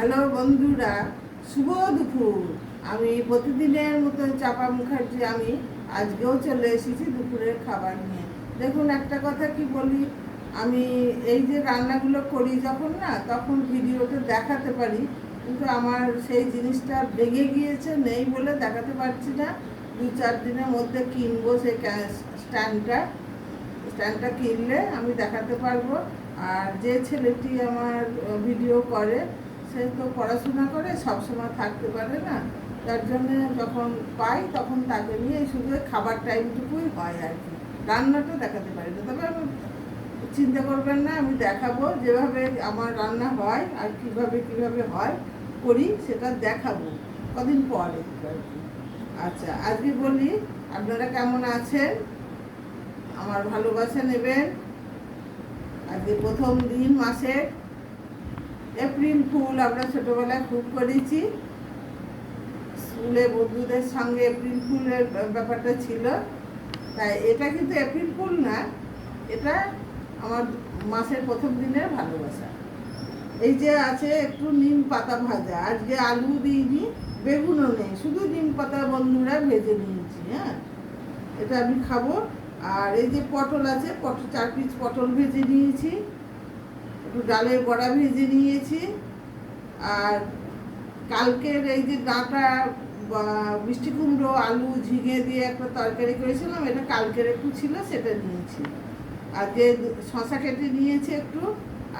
Hello বন্ধুরা, শুভ দুপুর। আমি প্রতিদিনের মতো চাপা মুখার্জি, আমি আজকেও চলে এসেছি দুপুরের খাবার নিয়ে। দেখুন, একটা কথা কি বলি, আমি এই যে রান্নাগুলো করি যখন না, তখন ভিডিওতে দেখাতে পারি, কিন্তু আমার সেই জিনিসটা ভেঙে গিয়েছে, নেই বলে দেখাতে পারছি না। 2-4 দিনের মধ্যে কিনবো সেই স্ট্যান্ডটা। স্ট্যান্ডটা কিনলে আমি দেখাতে পারবো। আর যে ছেলেটি আমার ভিডিও করে, সে তো পড়াশোনা করে, সবসময় থাকতে পারে না, তার জন্য যখন পাই তখন তাকে নিয়ে শুধু খাবার টাইমটুকুই হয় আর কি। রান্নাটা দেখাতে পারি না, তবে আমি চিন্তা করবেন না, আমি দেখাবো যেভাবে আমার রান্না হয় আর কিভাবে হয় করি, সেটা দেখাবো কদিন পরে আর কি। আচ্ছা, আজকে বলি, আপনারা কেমন আছেন, আমার ভালোবাসা নেবেন। আজকে প্রথম দিন মাসের, এপ্রিল ফুল আমরা ছোটবেলায় খুব করেছি, স্কুলে বন্ধুদের সঙ্গে এপ্রিল ফুলের ব্যাপারটা ছিল। তাই এটা কিন্তু এপ্রিল ফুল না, এটা আমার মাসের প্রথম দিনের ভালোবাসা। এই যে আছে একটু নিম পাতা ভাজা, আজকে আলু দিইনি, বেগুনও নেই, শুধু নিম পাতা বন্ধুরা ভেজে নিয়েছি। হ্যাঁ, এটা আমি খাবো। আর এই যে পটল আছে, 4 পিস পটল ভেজে নিয়েছি, একটু ডালের বড়া ভেজে নিয়েছি। আর কালকের এই যে ডাঁটা মিষ্টি কুমড়ো আলু ঝিঙে দিয়ে একটা তরকারি করেছিলাম, এটা কালকের একটু ছিল, সেটা নিয়েছি। আর যে শশা কেটে নিয়েছি একটু।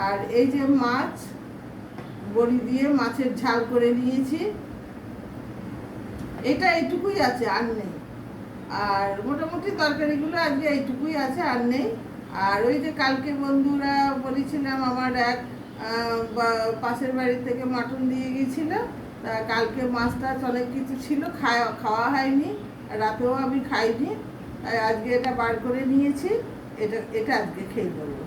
আর এই যে মাছ, বড়ি দিয়ে মাছের ঝাল করে নিয়েছি। এটা এইটুকুই আছে, আর নেই। আর মোটামুটি তরকারিগুলো আজকে এইটুকুই আছে, আর নেই। আর ওই যে কালকে বন্ধুরা বলেছিলাম, আমার এক পাশের বাড়ি থেকে মাটন দিয়ে গিয়েছিল, তা কালকে মাছ টাছ অনেক কিছু ছিল, খাওয়া হয়নি, রাতেও আমি খাইনি, তাই আজকে এটা বার করে নিয়েছি। এটা আজকে খেয়ে দেবো।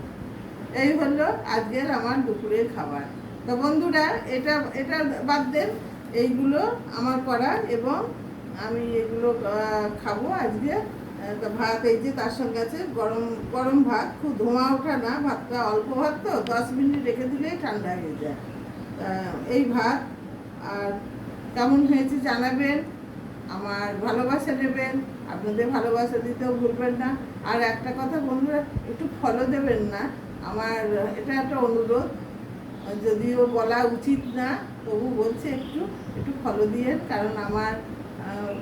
এই হলো আজকের আমার দুপুরের খাবার। তো বন্ধুরা, এটা এটা বাদ দেন, এইগুলো আমার করা, এবং আমি এগুলো খাবো আজকে। তো ভাত এই যে তার সঙ্গে আছে গরম গরম ভাত, খুব ধোঁয়া ওঠা না, ভাতটা অল্প ভাত তো, 10 মিনিট রেখে দিলেই ঠান্ডা হয়ে যায়। এই ভাত। আর কেমন হয়েছে জানাবেন, আমার ভালোবাসা নেবেন, আপনাদের ভালোবাসা দিতেও ভুলবেন না। আর একটা কথা বন্ধুরা, একটু ফলো দেবেন না, আমার এটা একটা অনুরোধ, যদিও বলা উচিত না, তবু বলছি একটু একটু ফলো দিয়ে, কারণ আমার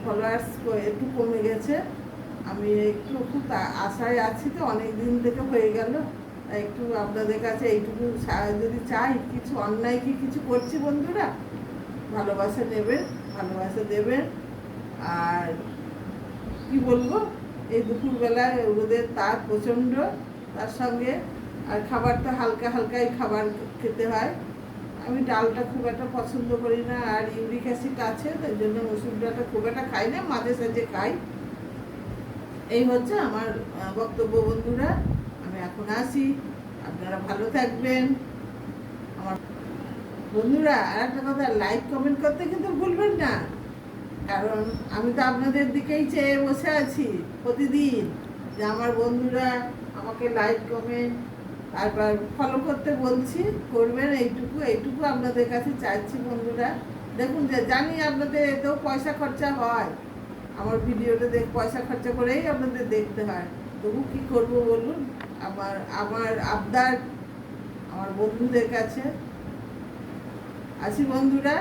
ফলোয়ার্স একটু কমে গেছে। আমি একটু খুব আশায় আছি, তো অনেক দিন থেকে হয়ে গেল, একটু আপনাদের কাছে এইটুকু যদি চাই, কিছু অন্যায় কি কিছু করছি বন্ধুরা, ভালোবাসা নেবেন, ভালোবাসা দেবেন। আর কি বলবো, এই দুপুরবেলায় রোদের তাপ প্রচণ্ড, তার সঙ্গে আর খাবারটা হালকা হালকাই খাবার খেতে হয়। আমি ডালটা খুব একটা পছন্দ করি না, আর ইউরিক অ্যাসিড আছে, তাই জন্য মসুর ডালটা খুব একটা খাই না, মাঝে সাঝে খাই। এই হচ্ছে আমার বক্তব্য বন্ধুরা। আমি এখন আসি, আপনারা ভালো থাকবেন। আমার বন্ধুরা, আর একটা কথা, লাইক কমেন্ট করতে কিন্তু ভুলবেন না, কারণ আমি তো আপনাদের দিকেই চেয়ে বসে আছি প্রতিদিন, যে আমার বন্ধুরা আমাকে লাইক কমেন্ট তারপর ফলো করতে বলছি, করবেন। এইটুকু আপনাদের কাছে চাইছি বন্ধুরা। দেখুন, যে জানি আপনাদের এতেও পয়সা খরচা হয়, আমার ভিডিওটা পয়সা খরচা করেই আপনাদের দেখতে হয়, তবু কি করব বলুন। আমার আবদার আমার বন্ধুদের কাছে। আসি বন্ধুরা।